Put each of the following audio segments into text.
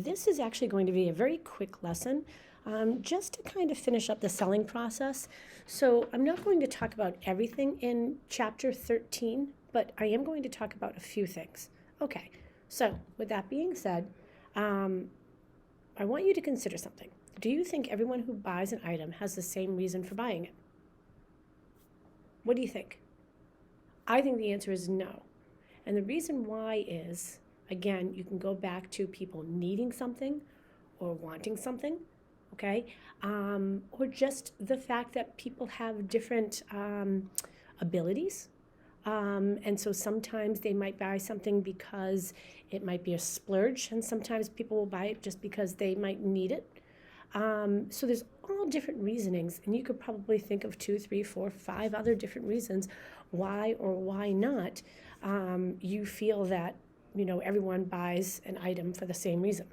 this is actually going to be a very quick lesson just to kind of finish up the selling process. So I'm not going to talk about everything in chapter 13, but I am going to talk about a few things. Okay, so with that being said, I want you to consider something. Do you think everyone who buys an item has the same reason for buying it? What do you think? I think the answer is no. And the reason why is, again, you can go back to people needing something or wanting something, okay? Or just the fact that people have different abilities. And so sometimes they might buy something because it might be a splurge, and sometimes people will buy it just because they might need it. So there's all different reasonings, and you could probably think of 2, 3, 4, 5 other different reasons why or why not you feel that, everyone buys an item for the same reason.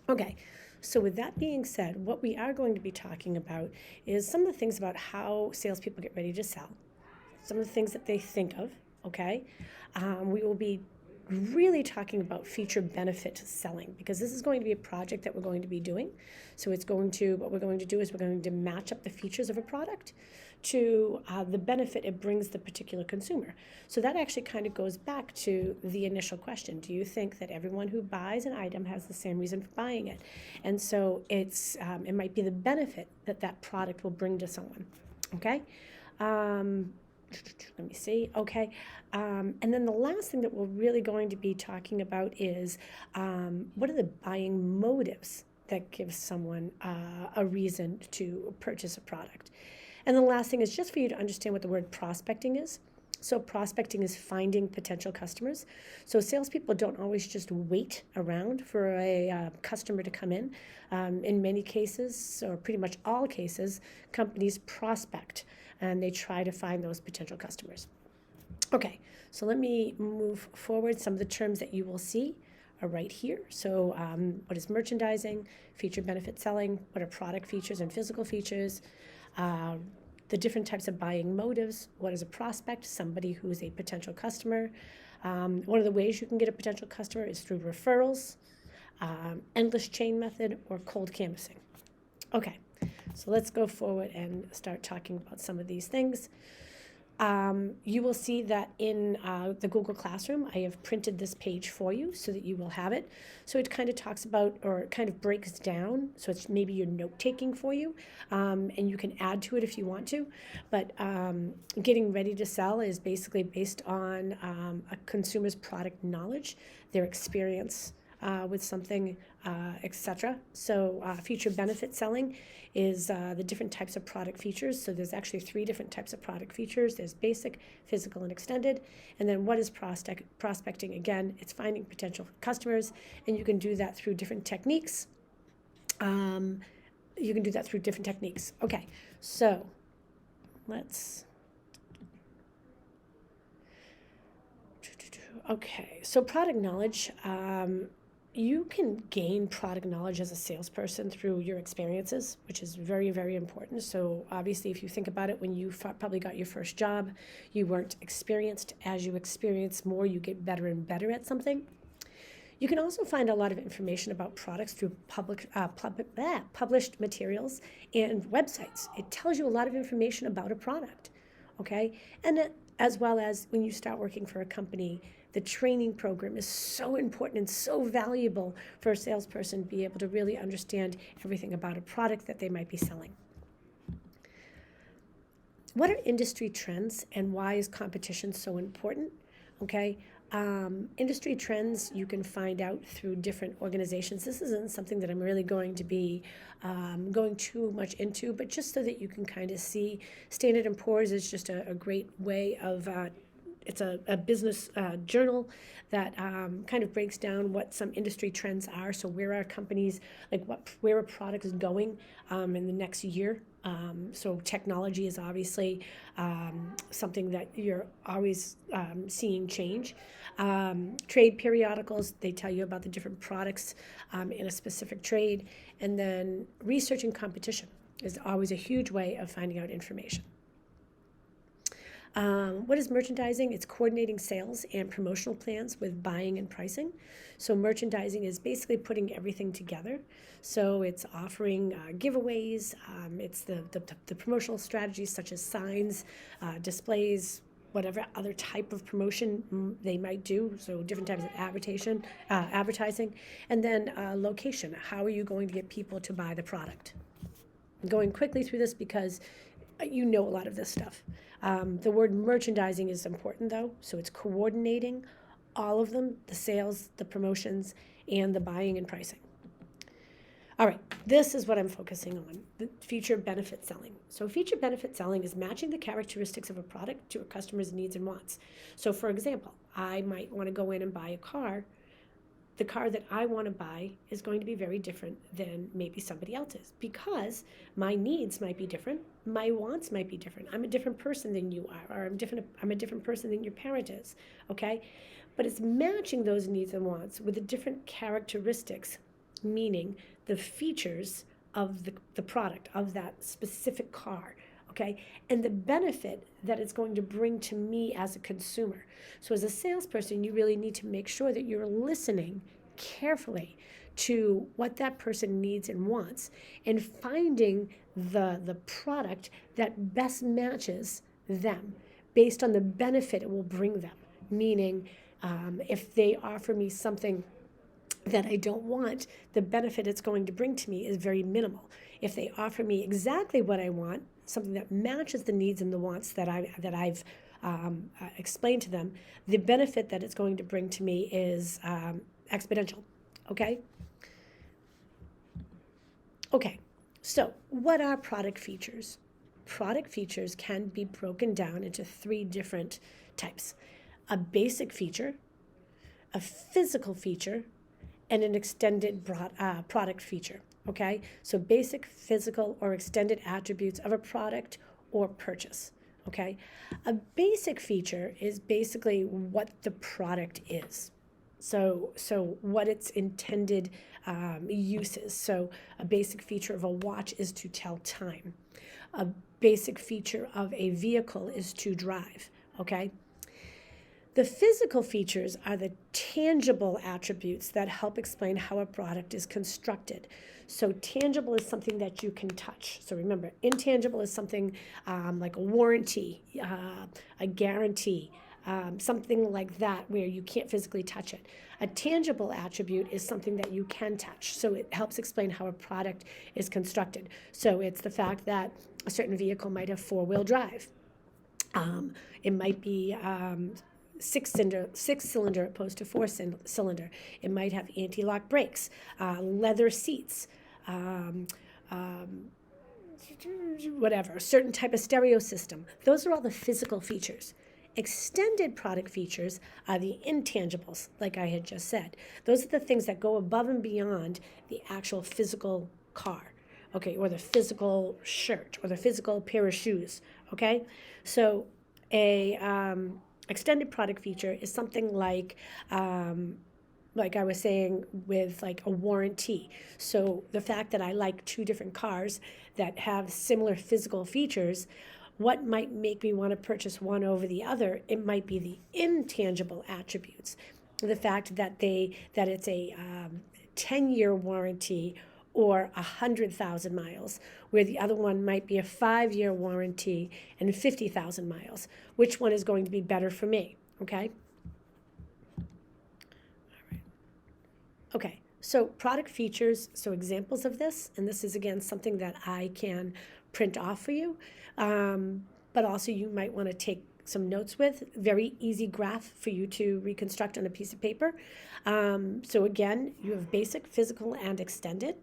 Okay, so with that being said, what we are going to be talking about is some of the things about how salespeople get ready to sell, some of the things that they think of, okay? We will be really talking about feature benefit selling, because this is going to be a project that we're going to be doing. So what we're going to do is we're going to match up the features of a product to the benefit it brings the particular consumer. So that actually kind of goes back to the initial question. Do you think that everyone who buys an item has the same reason for buying it? And so it might be the benefit that product will bring to someone, okay? Let me see. Okay. And then the last thing that we're really going to be talking about is what are the buying motives that give someone a reason to purchase a product. And the last thing is just for you to understand what the word prospecting is. So prospecting is finding potential customers. So salespeople don't always just wait around for a customer to come in. In many cases, or pretty much all cases, companies prospect and they try to find those potential customers. Okay, so let me move forward. Some of the terms that you will see are right here. So what is merchandising, feature benefit selling, what are product features and physical features, the different types of buying motives, what is a prospect, somebody who is a potential customer. One of the ways you can get a potential customer is through referrals, endless chain method, or cold canvassing. Okay, so let's go forward and start talking about some of these things. You will see that in the Google Classroom, I have printed this page for you so that you will have it. So it kind of talks about, or kind of breaks down, so it's maybe your note-taking for you, and you can add to it if you want to. But getting ready to sell is basically based on a consumer's product knowledge, their experience with something, etc. So feature benefit selling is the different types of product features. So there's actually 3 different types of product features. There's basic, physical, and extended. And then what is prospecting? Again, it's finding potential customers, and you can do that through different techniques. Okay, so let's... Okay, so product knowledge. You can gain product knowledge as a salesperson through your experiences, which is very, very important. So obviously, if you think about it, when you probably got your first job, you weren't experienced. As you experience more, you get better and better at something. You can also find a lot of information about products through published materials and websites. It tells you a lot of information about a product, okay? And as well as when you start working for a company, the training program is so important and so valuable for a salesperson to be able to really understand everything about a product that they might be selling. What are industry trends and why is competition so important? Okay, industry trends you can find out through different organizations. This isn't something that I'm really going to be going too much into, but just so that you can kind of see, Standard & Poor's is just a great way of it's a business journal that kind of breaks down what some industry trends are. So where are companies, where are products going in the next year? So technology is obviously something that you're always seeing change. Trade periodicals, they tell you about the different products in a specific trade. And then research and competition is always a huge way of finding out information. What is merchandising? It's coordinating sales and promotional plans with buying and pricing. So, merchandising is basically putting everything together. So, it's offering giveaways, it's the promotional strategies such as signs, displays, whatever other type of promotion they might do. So, different types of advertising. And then location. How are you going to get people to buy the product? I'm going quickly through this because you know a lot of this stuff. The word merchandising is important though, so it's coordinating all of them, the sales, the promotions, and the buying and pricing. All right, this is what I'm focusing on, the feature benefit selling. So feature benefit selling is matching the characteristics of a product to a customer's needs and wants. So for example, I might want to go in and buy a car. The car that I want to buy is going to be very different than maybe somebody else's because my needs might be different, my wants might be different. I'm a different person than you are, or I'm a different person than your parent is, okay? But it's matching those needs and wants with the different characteristics, meaning the features of the product, of that specific car, okay? And the benefit that it's going to bring to me as a consumer. So as a salesperson, you really need to make sure that you're listening carefully to what that person needs and wants and finding the product that best matches them based on the benefit it will bring them. Meaning, if they offer me something that I don't want, the benefit it's going to bring to me is very minimal. If they offer me exactly what I want, something that matches the needs and the wants that I've explained to them, the benefit that it's going to bring to me is exponential. Okay? Okay, so what are product features? Product features can be broken down into 3 different types: a basic feature, a physical feature, and an extended product feature. Okay, so basic, physical, or extended attributes of a product or purchase. Okay, a basic feature is basically what the product is. So what its intended use is. So a basic feature of a watch is to tell time. A basic feature of a vehicle is to drive. Okay. The physical features are the tangible attributes that help explain how a product is constructed. So tangible is something that you can touch. So remember, intangible is something like a warranty, a guarantee, something like that where you can't physically touch it. A tangible attribute is something that you can touch. So it helps explain how a product is constructed. So it's the fact that a certain vehicle might have 4-wheel drive. It might be six-cylinder opposed to 4-cylinder. It might have anti-lock brakes, leather seats, whatever, a certain type of stereo system. Those are all the physical features. Extended product features are the intangibles, like I had just said. Those are the things that go above and beyond the actual physical car, okay, or the physical shirt, or the physical pair of shoes, okay? So a extended product feature is something like I was saying, with like a warranty. So the fact that I like 2 different cars that have similar physical features, what might make me want to purchase one over the other? It might be the intangible attributes. The fact that it's a 10-year warranty or 100,000 miles, where the other one might be a 5-year warranty and 50,000 miles. Which one is going to be better for me? Okay. All right. Okay. So product features. So examples of this, and this is again something that I can print off for you, but also you might want to take some notes with. Very easy graph for you to reconstruct on a piece of paper. So again, you have basic, physical, and extended.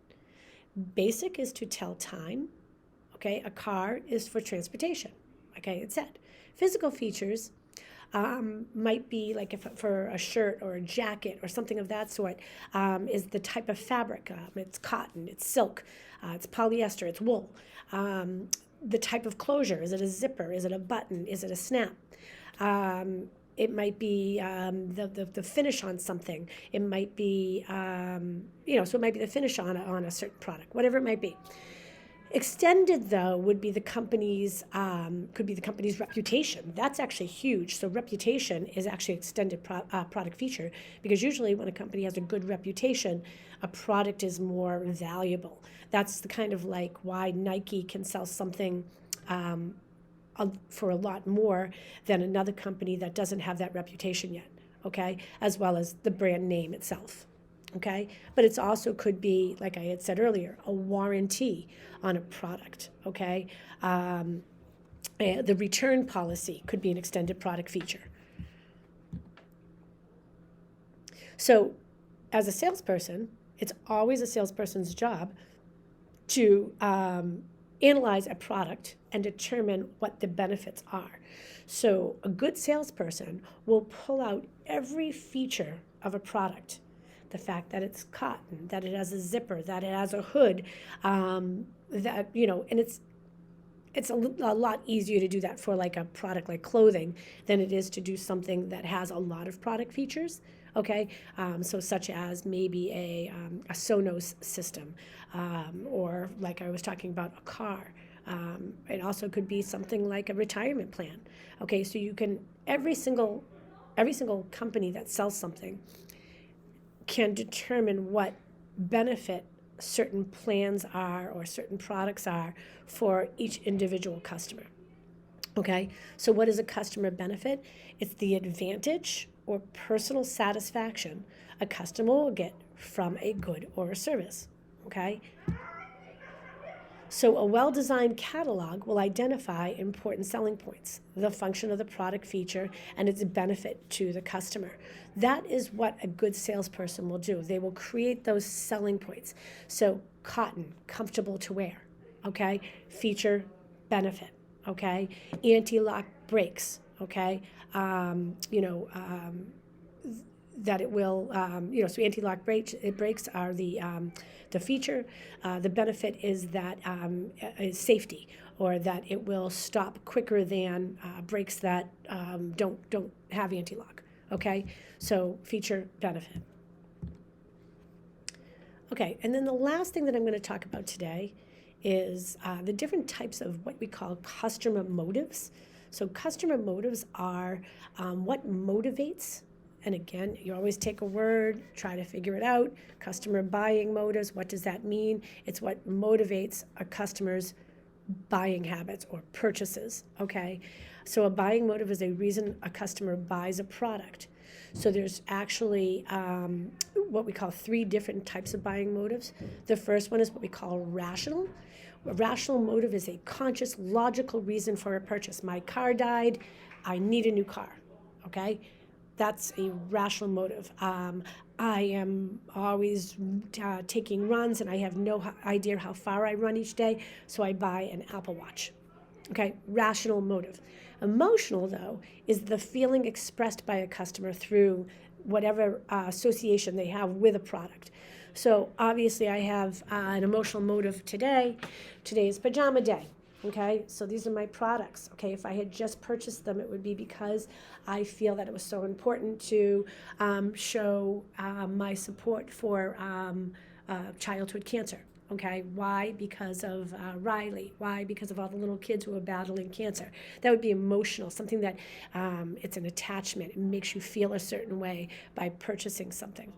Basic is to tell time. Okay, a car is for transportation. Okay, it said. Physical features might be like if for a shirt or a jacket or something of that sort, is the type of fabric. It's cotton, it's silk, it's polyester, it's wool. The type of closure, is it a zipper, is it a button, is it a snap? It might be the finish on something. It might be, so it might be the finish on a certain product, whatever it might be. Extended, though, would be the company's could be the company's reputation. That's actually huge. So reputation is actually extended product feature, because usually when a company has a good reputation, a product is more valuable. That's the kind of like why Nike can sell something um, for a lot more than another company that doesn't have that reputation yet. Okay, as well as the brand name itself. Okay, but it's also could be, like I had said earlier, a warranty on a product. Okay, the return policy could be an extended product feature. So as a salesperson, it's always a salesperson's job to analyze a product and determine what the benefits are. So a good salesperson will pull out every feature of a product. The fact that it's cotton, that it has a zipper, that it has a hood, that, and it's a lot easier to do that for like a product like clothing than it is to do something that has a lot of product features. Okay, so such as maybe a Sonos system, or like I was talking about, a car. It also could be something like a retirement plan. Okay, so you can every single company that sells something can determine what benefit certain plans are or certain products are for each individual customer. Okay, so what is a customer benefit? It's the advantage or personal satisfaction a customer will get from a good or a service. Okay, so a well-designed catalog will identify important selling points, the function of the product feature, and its benefit to the customer. That is what a good salesperson will do. They will create those selling points. So cotton, comfortable to wear, okay? Feature, benefit, okay? Anti-lock brakes, okay? That it will, so anti-lock brakes are the feature. The benefit is that is safety, or that it will stop quicker than brakes that don't have anti-lock. Okay, so feature, benefit. Okay, and then the last thing that I'm going to talk about today is the different types of what we call customer motives. So customer motives are what motivates. And again, you always take a word, try to figure it out. Customer buying motives, what does that mean? It's what motivates a customer's buying habits or purchases, okay? So a buying motive is a reason a customer buys a product. So there's actually what we call 3 different types of buying motives. The first one is what we call rational. A rational motive is a conscious, logical reason for a purchase. My car died, I need a new car, okay? That's a rational motive. I am always taking runs, and I have no idea how far I run each day, so I buy an Apple Watch. Okay, rational motive. Emotional, though, is the feeling expressed by a customer through whatever association they have with a product. So obviously I have an emotional motive today. Today is pajama day. Okay, so these are my products. Okay, if I had just purchased them, it would be because I feel that it was so important to show my support for childhood cancer. Okay, why? Because of Riley. Why? Because of all the little kids who are battling cancer. That would be emotional, something that it's an attachment. It makes you feel a certain way by purchasing something.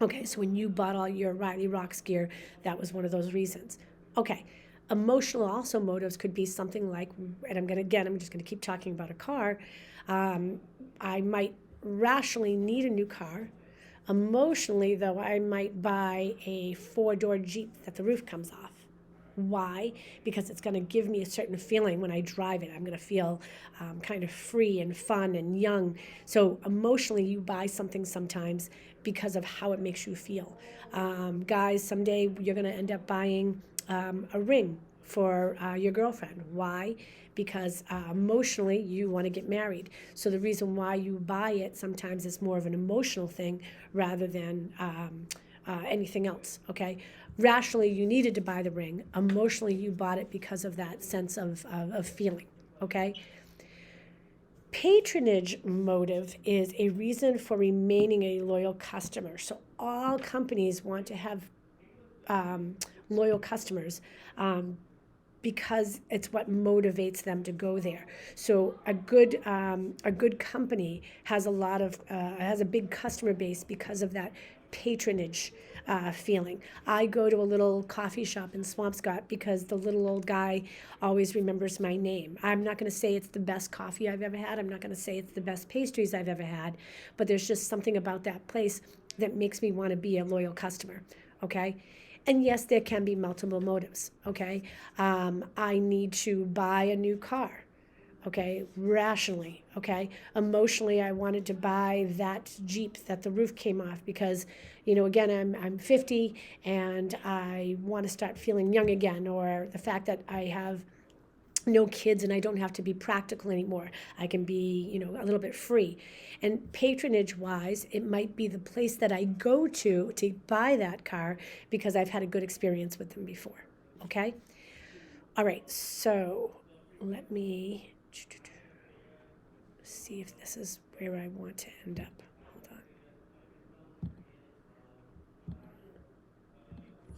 Okay, so when you bought all your Riley Rocks gear, that was one of those reasons. Okay. Emotional also motives could be something like, and I'm just gonna keep talking about a car. I might rationally need a new car. Emotionally, though, I might buy a 4-door Jeep that the roof comes off. Why? Because it's going to give me a certain feeling when I drive it. I'm going to feel kind of free and fun and young. So emotionally, you buy something sometimes because of how it makes you feel. Guys, someday you're going to end up buying a ring for your girlfriend. Why? Because emotionally you want to get married. So the reason why you buy it sometimes is more of an emotional thing rather than anything else, okay? Rationally, you needed to buy the ring. Emotionally, you bought it because of that sense of feeling, okay? Patronage motive is a reason for remaining a loyal customer. So all companies want to have loyal customers because it's what motivates them to go there. So a good company has a lot of has a big customer base because of that patronage feeling. I go to a little coffee shop in Swampscott because the little old guy always remembers my name. I'm not going to say it's the best coffee I've ever had. I'm not going to say it's the best pastries I've ever had, but there's just something about that place that makes me want to be a loyal customer. Okay. And yes, there can be multiple motives. Okay. I need to buy a new car. Okay, rationally, okay. Emotionally, I wanted to buy that Jeep that the roof came off because, again, I'm 50 and I want to start feeling young again, or the fact that I have no kids and I don't have to be practical anymore. I can be, a little bit free. And patronage wise, it might be the place that I go to buy that car because I've had a good experience with them before. Okay? All right, so let me see if this is where I want to end up. Hold on.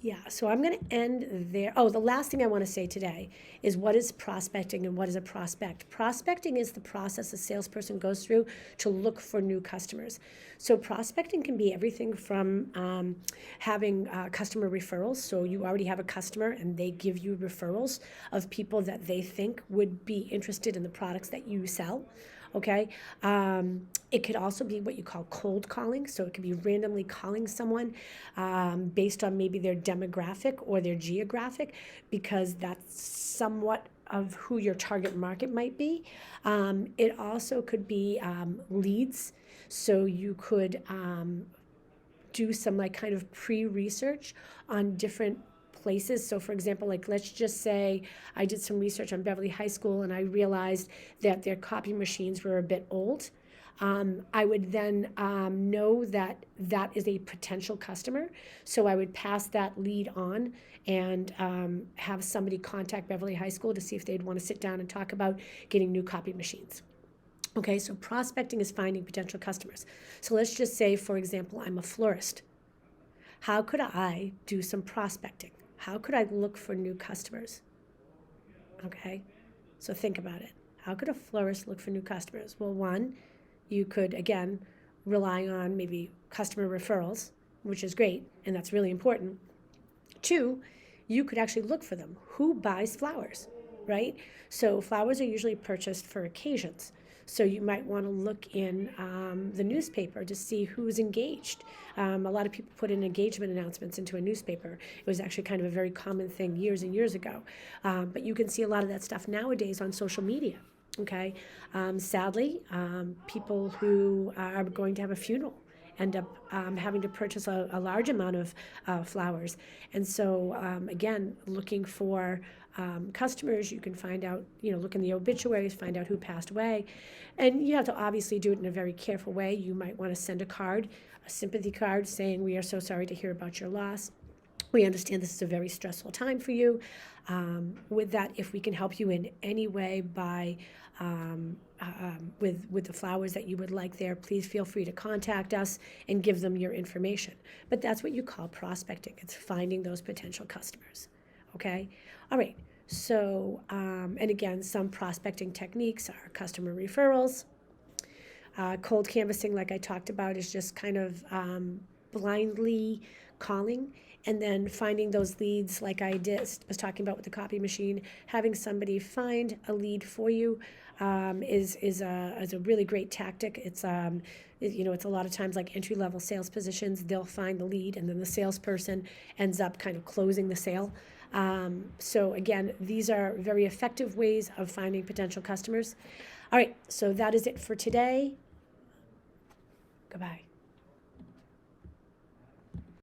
Yeah, so I'm going to end there. Oh, the last thing I want to say today is what is prospecting and what is a prospect? Prospecting is the process a salesperson goes through to look for new customers. So prospecting can be everything from having customer referrals. So you already have a customer and they give you referrals of people that they think would be interested in the products that you sell. Okay. It could also be what you call cold calling. So it could be randomly calling someone based on maybe their demographic or their geographic, because that's somewhat of who your target market might be. It also could be leads. So you could do some like kind of pre-research on different places. So for example, like let's just say I did some research on Beverly High School and I realized that their copy machines were a bit old. I would then know that that is a potential customer. So I would pass that lead on and have somebody contact Beverly High School to see if they'd want to sit down and talk about getting new copy machines. Okay, so prospecting is finding potential customers. So let's just say, for example, I'm a florist. How could I do some prospecting? How could I look for new customers? Okay, so think about it. How could a florist look for new customers? Well, one, you could, again, rely on maybe customer referrals, which is great, and that's really important. Two, you could actually look for them. Who buys flowers, right? So flowers are usually purchased for occasions. So you might want to look in the newspaper to see who's engaged. A lot of people put in engagement announcements into a newspaper. It was actually kind of a very common thing years and years ago. But you can see a lot of that stuff nowadays on social media. Okay. Sadly, people who are going to have a funeral end up having to purchase a large amount of flowers. And so, again, looking for customers, you can find out, look in the obituaries, find out who passed away. And you have to obviously do it in a very careful way. You might want to send a card, a sympathy card saying, "We are so sorry to hear about your loss. We understand this is a very stressful time for you. With that, if we can help you in any way by with the flowers that you would like there, please feel free to contact us and give them your information." But that's what you call prospecting. It's finding those potential customers. Okay? All right. So, and again, some prospecting techniques are customer referrals. Cold canvassing, like I talked about, is just kind of blindly calling and then finding those leads, like I was talking about with the copy machine. Having somebody find a lead for you is a really great tactic. It's it's a lot of times like entry-level sales positions. They'll find the lead, and then the salesperson ends up kind of closing the sale. So again, these are very effective ways of finding potential customers. All right, so that is it for today. Goodbye.